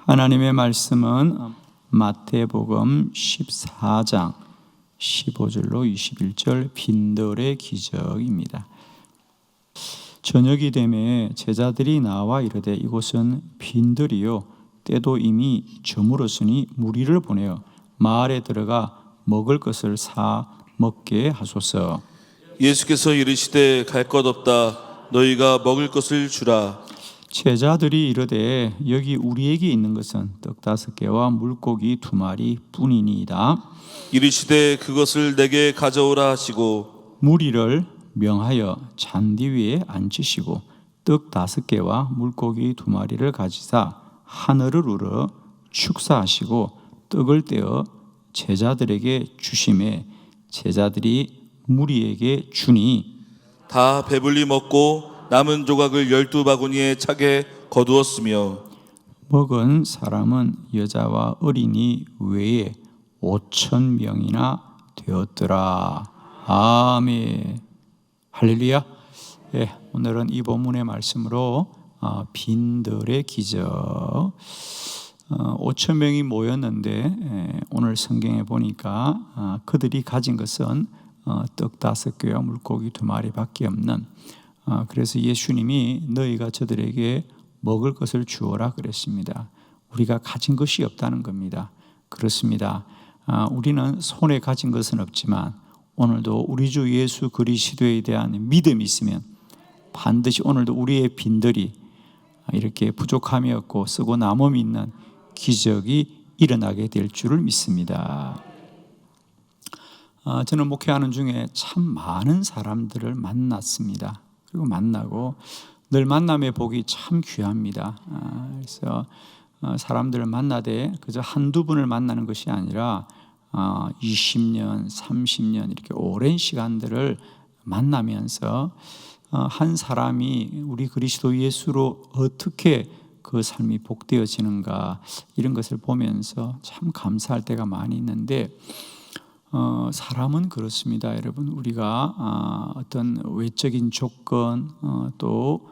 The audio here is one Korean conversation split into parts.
하나님의 말씀은 마태복음 14장 15절로 21절 빈들의 기적입니다. 저녁이 되매 제자들이 나와 이르되 이곳은 빈들이요 때도 이미 저물었으니 무리를 보내어 마을에 들어가 먹을 것을 사 먹게 하소서. 예수께서 이르시되 갈 것 없다. 너희가 먹을 것을 주라. 제자들이 이르되 여기 우리에게 있는 것은 떡 5개와 물고기 2마리 뿐이니이다. 이르시되 그것을 내게 가져오라 하시고 무리를 명하여 잔디 위에 앉히시고 떡 5개와 물고기 2마리를 가지사 하늘을 우러 축사하시고 떡을 떼어 제자들에게 주시매 제자들이 무리에게 주니 다 배불리 먹고 남은 조각을 12바구니에 차게 거두었으며 먹은 사람은 여자와 어린이 외에 5,000명이나 되었더라. 아멘. 할렐루야. 예, 오늘은 이 본문의 말씀으로 빈들의 기적 5,000명이 모였는데 오늘 성경에 보니까 그들이 가진 것은 떡 5개와 물고기 2마리밖에 없는 그래서 예수님이 너희가 저들에게 먹을 것을 주어라 그랬습니다. 우리가 가진 것이 없다는 겁니다. 그렇습니다. 우리는 손에 가진 것은 없지만 오늘도 우리 주 예수 그리스도에 대한 믿음이 있으면 반드시 오늘도 우리의 빈들이 이렇게 부족함이 없고 쓰고 남음이 있는 기적이 일어나게 될 줄을 믿습니다. 저는 목회하는 중에 참 많은 사람들을 만났습니다. 그리고 만나고 늘 만남의 복이 참 귀합니다. 그래서 사람들을 만나되 그저 한두 분을 만나는 것이 아니라 20년, 30년 이렇게 오랜 시간들을 만나면서 한 사람이 우리 그리스도 예수로 어떻게 그 삶이 복되어지는가 이런 것을 보면서 참 감사할 때가 많이 있는데 사람은 그렇습니다, 여러분. 우리가 어떤 외적인 조건 또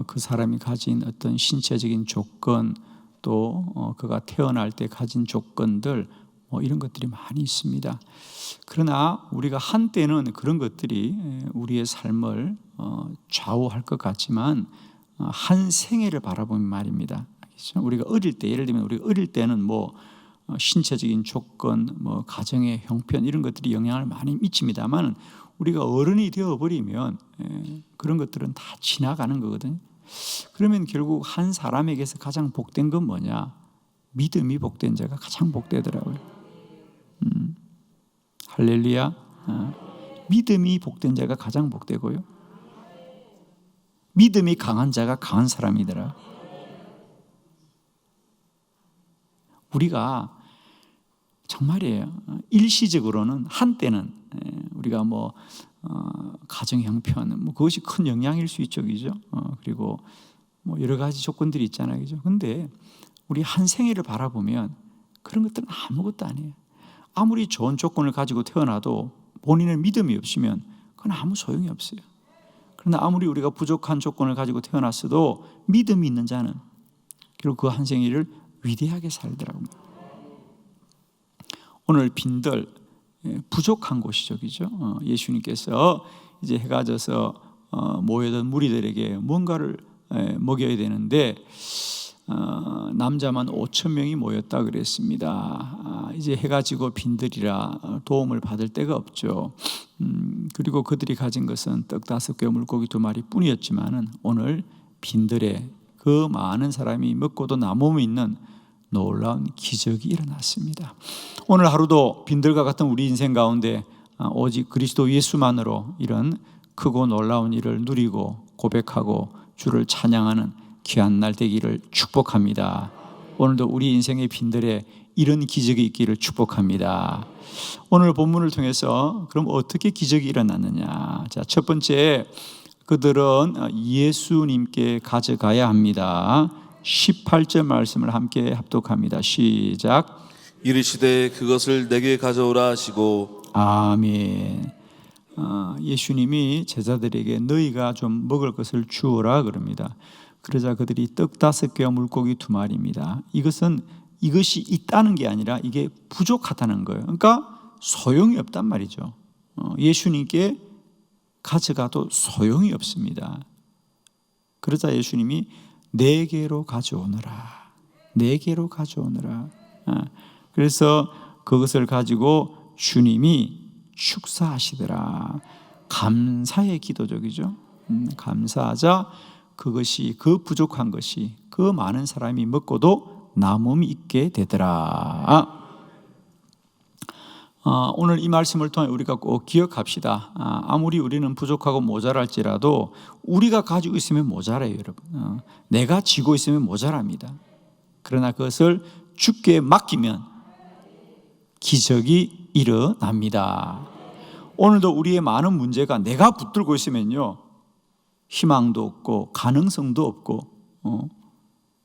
그 사람이 가진 어떤 신체적인 조건 또 그가 태어날 때 가진 조건들 이런 것들이 많이 있습니다. 그러나 우리가 한때는 그런 것들이 우리의 삶을 좌우할 것 같지만 한 생애를 바라보면 말입니다. 우리가 어릴 때 예를 들면 우리가 어릴 때는 신체적인 조건, 가정의 형편 이런 것들이 영향을 많이 미칩니다만 우리가 어른이 되어버리면 그런 것들은 다 지나가는 거거든요. 그러면 결국 한 사람에게서 가장 복된 건 뭐냐? 믿음이 복된 자가 가장 복되더라고요. 할렐루야. 믿음이 복된 자가 가장 복되고요. 믿음이 강한 자가 강한 사람이더라. 우리가 정말이에요. 일시적으로는 한때는 우리가 가정 형편 그것이 큰 영향일 수 있죠, 그죠? 그리고 여러 가지 조건들이 있잖아요, 그죠? 근데 우리 한 생애를 바라보면 그런 것들은 아무것도 아니에요. 아무리 좋은 조건을 가지고 태어나도 본인의 믿음이 없으면 그건 아무 소용이 없어요. 그러나 아무리 우리가 부족한 조건을 가지고 태어났어도 믿음이 있는 자는 결국 그 한 생애를 위대하게 살더라고요. 오늘 빈들 부족한 곳이죠, 그죠? 예수님께서 이제 해가 져서 모여든 무리들에게 뭔가를 먹여야 되는데 남자만 5,000명이 모였다 그랬습니다. 이제 해가 지고 빈들이라 도움을 받을 데가 없죠. 그리고 그들이 가진 것은 떡 5개, 물고기 2마리 뿐이었지만은 오늘 빈들에 그 많은 사람이 먹고도 남음이 있는 놀라운 기적이 일어났습니다. 오늘 하루도 빈들과 같은 우리 인생 가운데 오직 그리스도 예수만으로 이런 크고 놀라운 일을 누리고 고백하고 주를 찬양하는 귀한 날 되기를 축복합니다. 오늘도 우리 인생의 빈들에 이런 기적이 있기를 축복합니다. 오늘 본문을 통해서 그럼 어떻게 기적이 일어났느냐? 자, 첫 번째, 그들은 예수님께 가져가야 합니다. 18절 말씀을 함께 합독합니다. 시작. 이르시되 그것을 내게 가져오라 하시고 아멘. 예수님이 제자들에게 너희가 좀 먹을 것을 주어라 그럽니다. 그러자 그들이 떡 5개와 물고기 2마리입니다. 이것이 있다는 게 아니라 이게 부족하다는 거예요. 그러니까 소용이 없단 말이죠. 예수님께 가져가도 소용이 없습니다. 그러자 예수님이 4개로 가져오너라. 4개로 가져오너라. 그래서 그것을 가지고 주님이 축사하시더라. 감사의 기도적이죠. 감사하자 그것이, 그 부족한 것이 그 많은 사람이 먹고도 남음이 있게 되더라. 오늘 이 말씀을 통해 우리가 꼭 기억합시다. 아무리 우리는 부족하고 모자랄지라도 우리가 가지고 있으면 모자라요, 여러분. 내가 쥐고 있으면 모자랍니다. 그러나 그것을 주께 맡기면 기적이 일어납니다. 오늘도 우리의 많은 문제가 내가 붙들고 있으면요, 희망도 없고 가능성도 없고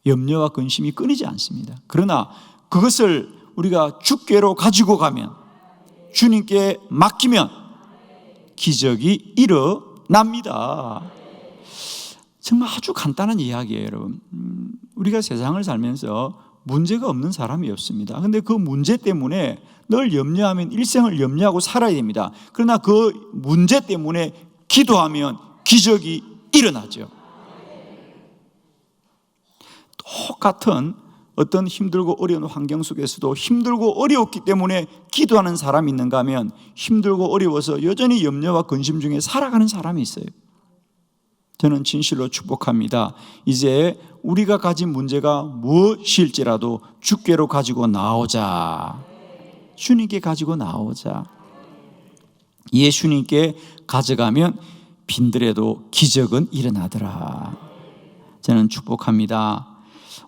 염려와 근심이 끊이지 않습니다. 그러나 그것을 우리가 주께로 가지고 가면, 주님께 맡기면 기적이 일어납니다. 정말 아주 간단한 이야기예요, 여러분. 우리가 세상을 살면서 문제가 없는 사람이 없습니다. 그런데 그 문제 때문에 늘 염려하면 일생을 염려하고 살아야 됩니다. 그러나 그 문제 때문에 기도하면 기적이 일어나죠. 똑같은 어떤 힘들고 어려운 환경 속에서도 힘들고 어려웠기 때문에 기도하는 사람이 있는가 하면 힘들고 어려워서 여전히 염려와 근심 중에 살아가는 사람이 있어요. 저는 진실로 축복합니다. 이제 우리가 가진 문제가 무엇일지라도 주께로 가지고 나오자. 주님께 가지고 나오자. 예수님께 가져가면 빈들에도 기적은 일어나더라. 저는 축복합니다.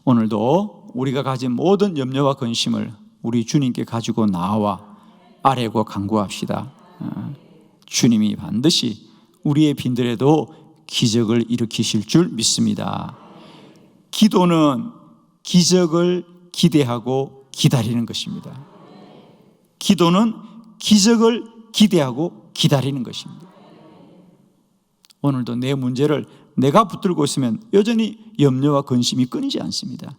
오늘도 우리가 가진 모든 염려와 근심을 우리 주님께 가지고 나와 아뢰고 간구합시다. 주님이 반드시 우리의 빈들에도 기적을 일으키실 줄 믿습니다. 기도는 기적을 기대하고 기다리는 것입니다. 기도는 기적을 기대하고 기다리는 것입니다. 오늘도 내 문제를 내가 붙들고 있으면 여전히 염려와 근심이 끊이지 않습니다.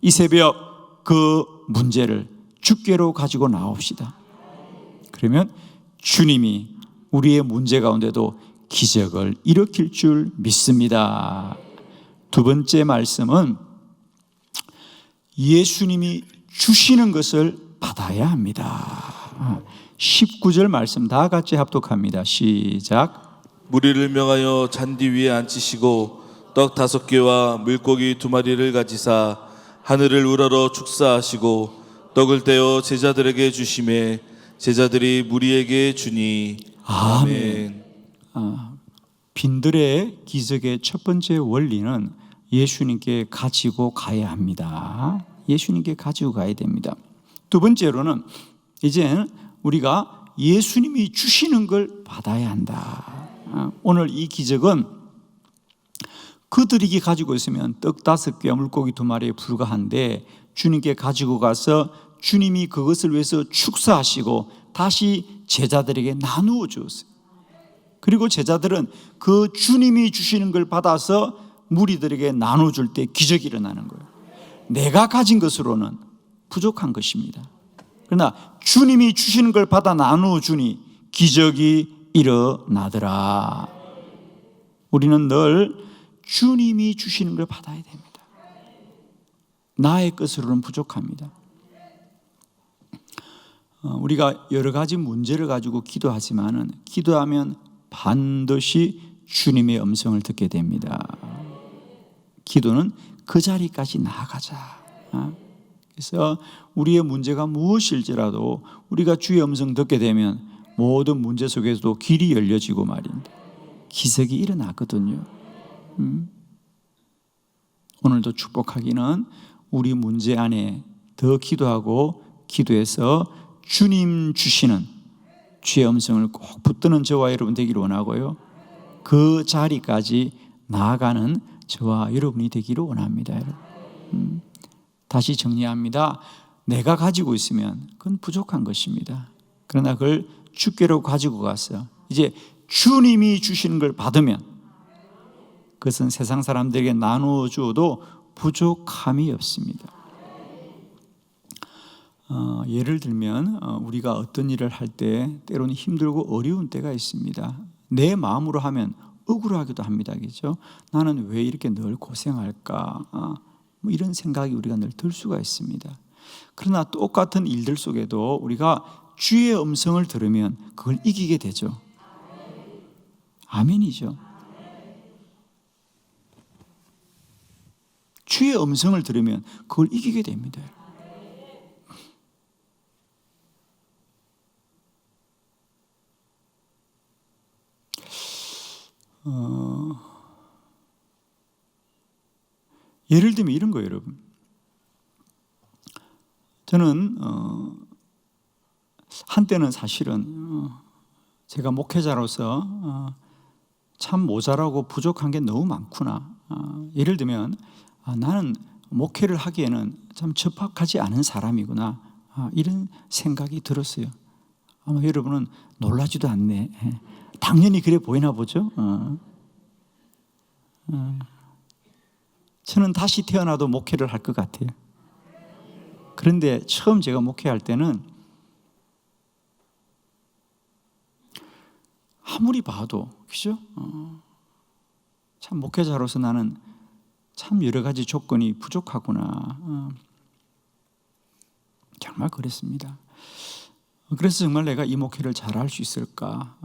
이 새벽 그 문제를 주께로 가지고 나옵시다. 그러면 주님이 우리의 문제 가운데도 기적을 일으킬 줄 믿습니다. 두 번째 말씀은 예수님이 주시는 것을 받아야 합니다. 19절 말씀 다 같이 합독합니다. 시작. 무리를 명하여 잔디 위에 앉히시고 떡 5개와 물고기 2마리를 가지사 하늘을 우러러 축사하시고 떡을 떼어 제자들에게 주시매 제자들이 무리에게 주니. 아멘. 빈들의 기적의 첫 번째 원리는 예수님께 가지고 가야 합니다. 예수님께 가지고 가야 됩니다. 두 번째로는 이제 우리가 예수님이 주시는 걸 받아야 한다. 오늘 이 기적은 그들이 가지고 있으면 떡 5개와 물고기 2마리에 불과한데 주님께 가지고 가서 주님이 그것을 위해서 축사하시고 다시 제자들에게 나누어 주었어요. 그리고 제자들은 그 주님이 주시는 걸 받아서 무리들에게 나눠줄 때 기적이 일어나는 거예요. 내가 가진 것으로는 부족한 것입니다. 그러나 주님이 주시는 걸 받아 나누어 주니 기적이 일어나더라. 우리는 늘 주님이 주시는 걸 받아야 됩니다. 나의 것으로는 부족합니다. 우리가 여러 가지 문제를 가지고 기도하지만은 기도하면 반드시 주님의 음성을 듣게 됩니다. 기도는 그 자리까지 나아가자. 그래서 우리의 문제가 무엇일지라도 우리가 주의 음성 듣게 되면 모든 문제 속에서도 길이 열려지고 말입니다. 기적이 일어나거든요. 오늘도 축복하기는 우리 문제 안에 더 기도하고 기도해서 주님 주시는 주의 음성을 꼭 붙드는 저와 여러분 되기를 원하고요. 그 자리까지 나아가는 저와 여러분이 되기를 원합니다. 여러분. 다시 정리합니다. 내가 가지고 있으면 그건 부족한 것입니다. 그러나 그걸 주께로 가지고 가서 이제 주님이 주시는 걸 받으면 그것은 세상 사람들에게 나누어 주어도 부족함이 없습니다. 예를 들면 우리가 어떤 일을 할 때 때로는 힘들고 어려운 때가 있습니다. 내 마음으로 하면 억울하기도 합니다. 그렇죠? 나는 왜 이렇게 늘 고생할까? 뭐 이런 생각이 우리가 늘 들 수가 있습니다. 그러나 똑같은 일들 속에도 우리가 주의 음성을 들으면 그걸 이기게 되죠. 아멘이죠. 주의 음성을 들으면 그걸 이기게 됩니다. 예를 들면 이런 거예요, 여러분. 저는 한때는 사실은 제가 목회자로서 참 모자라고 부족한 게 너무 많구나. 예를 들면 나는 목회를 하기에는 참 적합하지 않은 사람이구나. 이런 생각이 들었어요. 아마 여러분은 놀라지도 않네. 당연히 그래 보이나 보죠. 저는 다시 태어나도 목회를 할 것 같아요. 그런데 처음 제가 목회할 때는 아무리 봐도 그죠? 참 목회자로서 나는 참 여러 가지 조건이 부족하구나. 정말 그랬습니다. 그래서 정말 내가 이 목회를 잘할 수 있을까?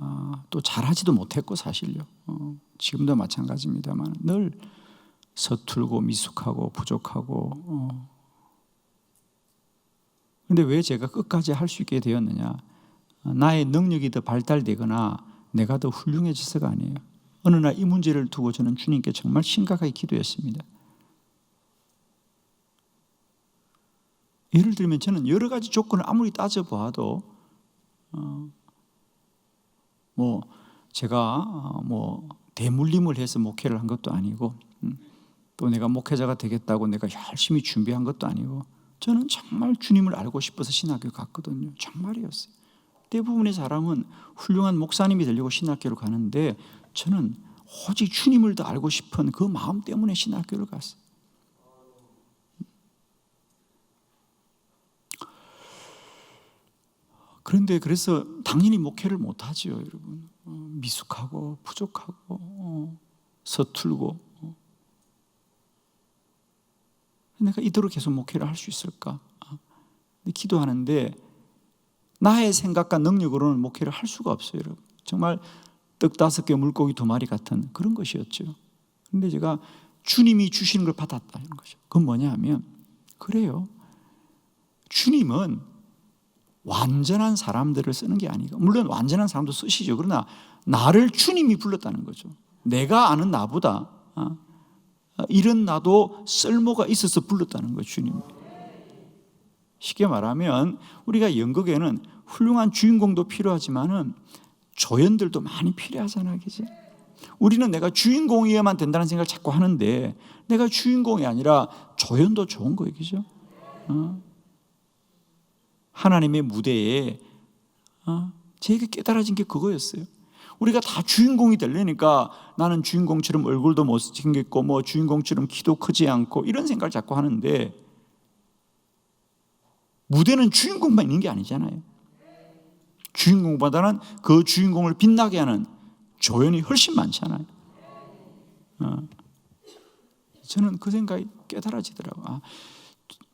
또 잘하지도 못했고 사실요. 지금도 마찬가지입니다만 늘 서툴고 미숙하고 부족하고. 그런데 왜 제가 끝까지 할 수 있게 되었느냐? 나의 능력이 더 발달되거나 내가 더 훌륭해져서가 아니에요. 어느 날 이 문제를 두고 저는 주님께 정말 심각하게 기도했습니다. 예를 들면 저는 여러 가지 조건을 아무리 따져보아도 뭐 제가 뭐 대물림을 해서 목회를 한 것도 아니고 또 내가 목회자가 되겠다고 내가 열심히 준비한 것도 아니고 저는 정말 주님을 알고 싶어서 신학교 갔거든요. 정말이었어요. 대부분의 사람은 훌륭한 목사님이 되려고 신학교를 가는데 저는 오직 주님을 더 알고 싶은 그 마음 때문에 신학교를 갔어요. 그런데 그래서 당연히 목회를 못하죠, 여러분. 미숙하고 부족하고 서툴고. 내가 이대로 계속 목회를 할 수 있을까? 기도하는데 나의 생각과 능력으로는 목회를 할 수가 없어요, 여러분. 정말 떡 5개 물고기 2마리 같은 그런 것이었죠. 그런데 제가 주님이 주시는 걸 받았다는 거죠. 그건 뭐냐 하면 그래요. 주님은 완전한 사람들을 쓰는 게 아니고 물론 완전한 사람도 쓰시죠. 그러나 나를 주님이 불렀다는 거죠. 내가 아는 나보다 이런 나도 쓸모가 있어서 불렀다는 거예요. 주님이. 쉽게 말하면 우리가 연극에는 훌륭한 주인공도 필요하지만은 조연들도 많이 필요하잖아요. 그치? 우리는 내가 주인공이어야만 된다는 생각을 자꾸 하는데 내가 주인공이 아니라 조연도 좋은 거예요. 그죠? 하나님의 무대에 제게 깨달아진 게 그거였어요. 우리가 다 주인공이 되려니까 나는 주인공처럼 얼굴도 못생겼고 뭐 주인공처럼 키도 크지 않고 이런 생각을 자꾸 하는데 무대는 주인공만 있는 게 아니잖아요. 주인공보다는 그 주인공을 빛나게 하는 조연이 훨씬 많잖아요. 저는 그 생각이 깨달아지더라고요.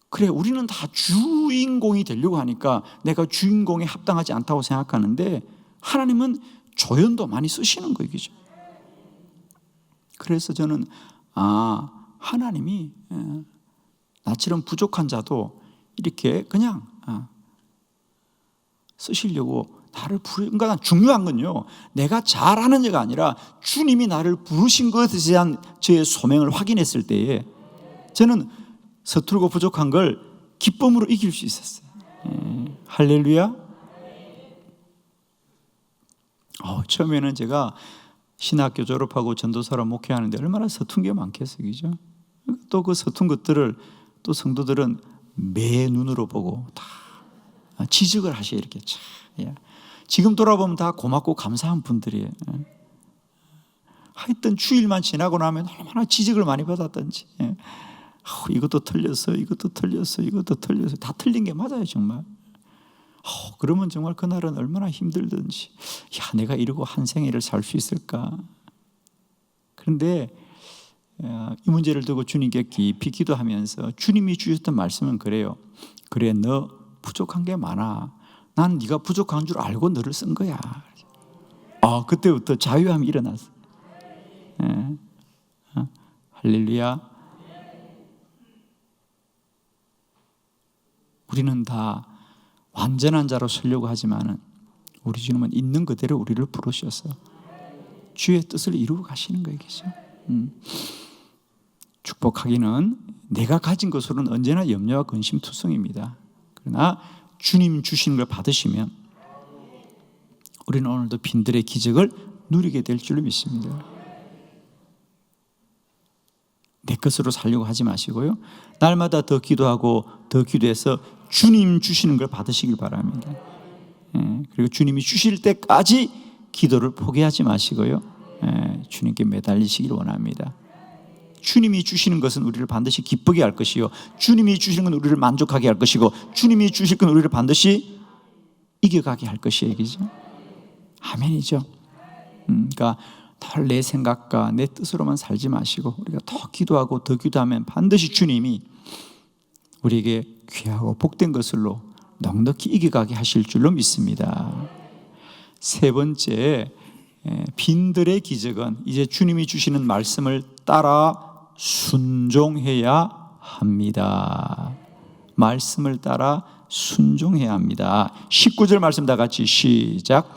그래, 우리는 다 주인공이 되려고 하니까 내가 주인공에 합당하지 않다고 생각하는데 하나님은 조연도 많이 쓰시는 거예요. 그죠? 그래서 저는 하나님이 나처럼 부족한 자도 이렇게 그냥 쓰시려고 나를 그러니까 중요한 건요, 내가 잘하는 자가 아니라 주님이 나를 부르신 것에 대한 저의 소명을 확인했을 때에 저는 서툴고 부족한 걸 기쁨으로 이길 수 있었어요. 할렐루야. 처음에는 제가 신학교 졸업하고 전도사로 목회하는데 얼마나 서툰 게 많겠어요. 그죠? 또 그 서툰 것들을 또 성도들은 매 눈으로 보고 다 지적을 하셔요. 이렇게. 지금 돌아보면 다 고맙고 감사한 분들이에요. 하여튼 주일만 지나고 나면 얼마나 지적을 많이 받았던지. 이것도 틀렸어, 이것도 틀렸어, 이것도 틀렸어. 다 틀린 게 맞아요, 정말. 그러면 정말 그날은 얼마나 힘들든지, 내가 이러고 한 생애를 살 수 있을까? 그런데 이 문제를 두고 주님께 깊이 기도하면서 주님이 주셨던 말씀은 그래요. 그래, 너 부족한 게 많아. 난 네가 부족한 줄 알고 너를 쓴 거야. 그때부터 자유함이 일어났어. 할렐루야. 우리는 다 완전한 자로 서려고 하지만은 우리 주님은 있는 그대로 우리를 부르셔서 주의 뜻을 이루고 가시는 거예요. 축복하기는 내가 가진 것으로는 언제나 염려와 근심투성입니다. 그러나 주님 주시는 걸 받으시면 우리는 오늘도 빈들의 기적을 누리게 될 줄로 믿습니다. 내 것으로 살려고 하지 마시고요, 날마다 더 기도하고 더 기도해서 주님 주시는 걸 받으시길 바랍니다. 그리고 주님이 주실 때까지 기도를 포기하지 마시고요, 주님께 매달리시길 원합니다. 주님이 주시는 것은 우리를 반드시 기쁘게 할 것이요, 주님이 주시는 건 우리를 만족하게 할 것이고, 주님이 주실 건 우리를 반드시 이겨가게 할 것이에요. 그죠? 아멘이죠. 그러니까 덜 내 생각과 내 뜻으로만 살지 마시고 우리가 더 기도하고 더 기도하면 반드시 주님이 우리에게 귀하고 복된 것으로 넉넉히 이겨가게 하실 줄로 믿습니다. 세 번째, 빈들의 기적은 이제 주님이 주시는 말씀을 따라 순종해야 합니다. 말씀을 따라 순종해야 합니다. 19절 말씀 다 같이 시작.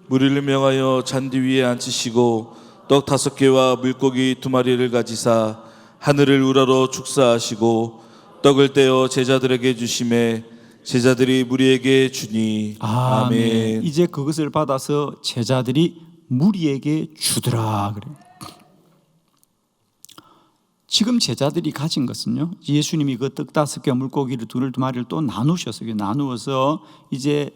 무리를 명하여 잔디 위에 앉히시고 떡 5개와 물고기 2마리를 가지사 하늘을 우러러 축사하시고 떡을 떼어 제자들에게 주심에 제자들이 무리에게 주니. 아멘. 이제 그것을 받아서 제자들이 무리에게 주더라 그래요. 지금 제자들이 가진 것은요, 예수님이 그 떡 5개와 물고기를 2마리를 또 나누셨어요. 나누어서 이제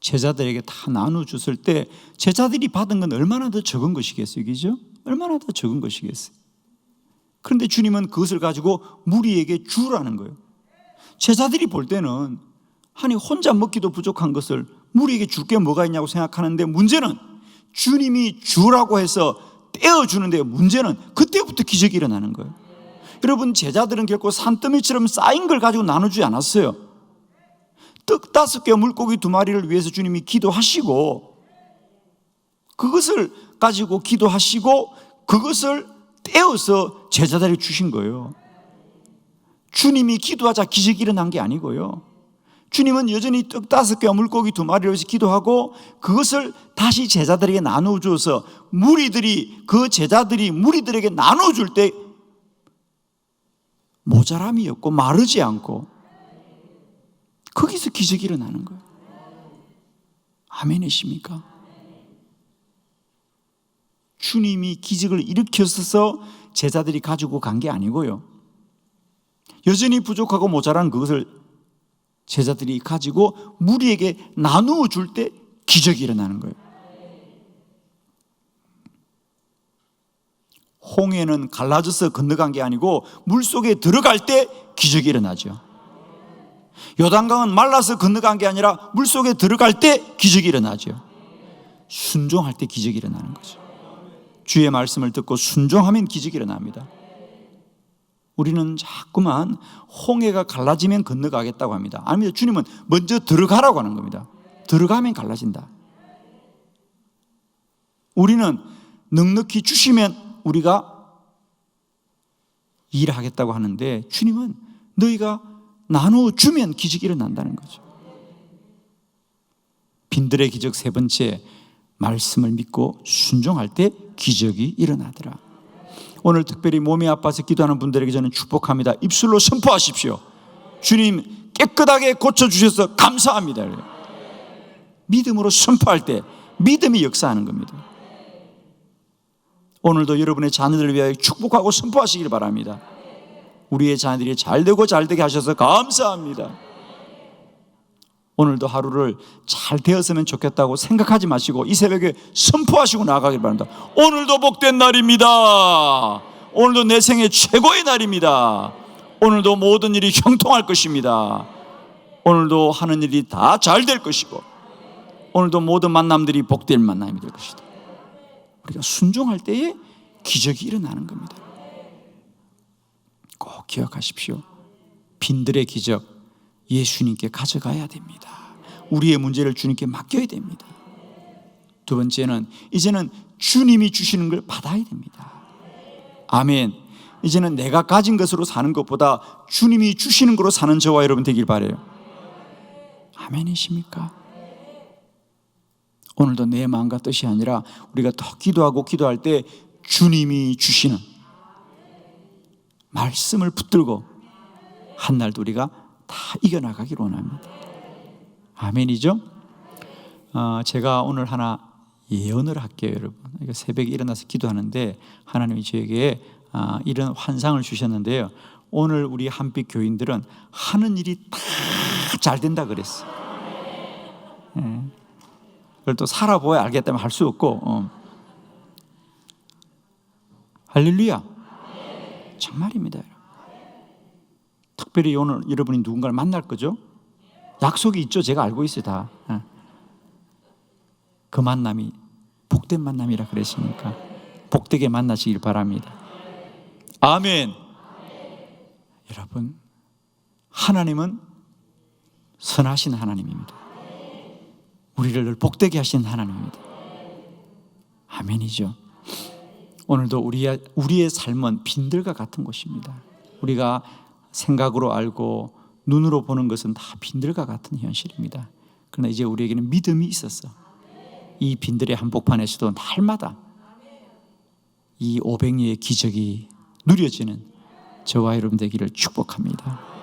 제자들에게 다 나누어 줬을 때 제자들이 받은 건 얼마나 더 적은 것이겠어요, 그죠? 얼마나 더 적은 것이겠어요. 그런데 주님은 그것을 가지고 무리에게 주라는 거예요. 제자들이 볼 때는 아니 혼자 먹기도 부족한 것을 무리에게 줄 게 뭐가 있냐고 생각하는데, 문제는 주님이 주라고 해서 떼어주는데 문제는 그때부터 기적이 일어나는 거예요. 여러분, 제자들은 결코 산더미처럼 쌓인 걸 가지고 나누지 않았어요. 떡 5개 물고기 2마리를 위해서 주님이 기도하시고, 그것을 가지고 기도하시고 그것을 떼어서 제자들에게 주신 거예요. 주님이 기도하자 기적이 일어난 게 아니고요, 주님은 여전히 떡 5개와 물고기 2마리를 위해서 기도하고 그것을 다시 제자들에게 나누어 주어서 무리들이, 그 제자들이 무리들에게 나누어 줄 때 모자람이 없고 마르지 않고 거기서 기적이 일어나는 거예요. 아멘이십니까? 주님이 기적을 일으켰어서 제자들이 가지고 간 게 아니고요, 여전히 부족하고 모자란 그것을 제자들이 가지고 무리에게 나누어 줄 때 기적이 일어나는 거예요. 홍해는 갈라져서 건너간 게 아니고 물속에 들어갈 때 기적이 일어나죠. 요단강은 말라서 건너간 게 아니라 물속에 들어갈 때 기적이 일어나죠. 순종할 때 기적이 일어나는 거죠. 주의 말씀을 듣고 순종하면 기적이 일어납니다. 우리는 자꾸만 홍해가 갈라지면 건너가겠다고 합니다. 아닙니다. 주님은 먼저 들어가라고 하는 겁니다. 들어가면 갈라진다. 우리는 넉넉히 주시면 우리가 일하겠다고 하는데, 주님은 너희가 나누어 주면 기적이 일어난다는 거죠. 빈들의 기적 세 번째, 말씀을 믿고 순종할 때 기적이 일어나더라. 오늘 특별히 몸이 아파서 기도하는 분들에게 저는 축복합니다. 입술로 선포하십시오. 주님 깨끗하게 고쳐주셔서 감사합니다. 믿음으로 선포할 때 믿음이 역사하는 겁니다. 오늘도 여러분의 자녀들을 위하여 축복하고 선포하시길 바랍니다. 우리의 자녀들이 잘되고 잘되게 하셔서 감사합니다. 오늘도 하루를 잘 되었으면 좋겠다고 생각하지 마시고 이 새벽에 선포하시고 나아가길 바랍니다. 오늘도 복된 날입니다. 오늘도 내 생애 최고의 날입니다. 오늘도 모든 일이 형통할 것입니다. 오늘도 하는 일이 다 잘 될 것이고 오늘도 모든 만남들이 복된 만남이 될 것이다. 우리가 순종할 때에 기적이 일어나는 겁니다. 꼭 기억하십시오. 빈들의 기적 예수님께 가져가야 됩니다. 우리의 문제를 주님께 맡겨야 됩니다. 두 번째는 이제는 주님이 주시는 걸 받아야 됩니다. 아멘. 이제는 내가 가진 것으로 사는 것보다 주님이 주시는 것으로 사는 저와 여러분 되길 바라요. 아멘이십니까? 오늘도 내 마음과 뜻이 아니라 우리가 더 기도하고 기도할 때 주님이 주시는 말씀을 붙들고 한 날도 우리가 다 이겨나가기를 원합니다. 아멘이죠? 제가 오늘 하나 예언을 할게요, 여러분. 그러니까 새벽에 일어나서 기도하는데 하나님이 저에게 이런 환상을 주셨는데요. 오늘 우리 한빛 교인들은 하는 일이 다 잘 된다 그랬어요. 그걸 또 살아보야 알겠다면 할 수 없고 할렐루야. 정말입니다. 특별히 오늘 여러분이 누군가를 만날 거죠? 약속이 있죠. 제가 알고 있어요. 다. 그 만남이 복된 만남이라 그랬으니까 복되게 만나시길 바랍니다. 아멘. 여러분, 하나님은 선하신 하나님입니다. 우리를 늘 복되게 하시는 하나님입니다. 아멘이죠. 오늘도 우리의 삶은 빈들과 같은 곳입니다. 우리가 생각으로 알고 눈으로 보는 것은 다 빈들과 같은 현실입니다. 그러나 이제 우리에게는 믿음이 있었어. 이 빈들의 한복판에서도 날마다 이 500리의 기적이 누려지는 저와 여러분 되기를 축복합니다.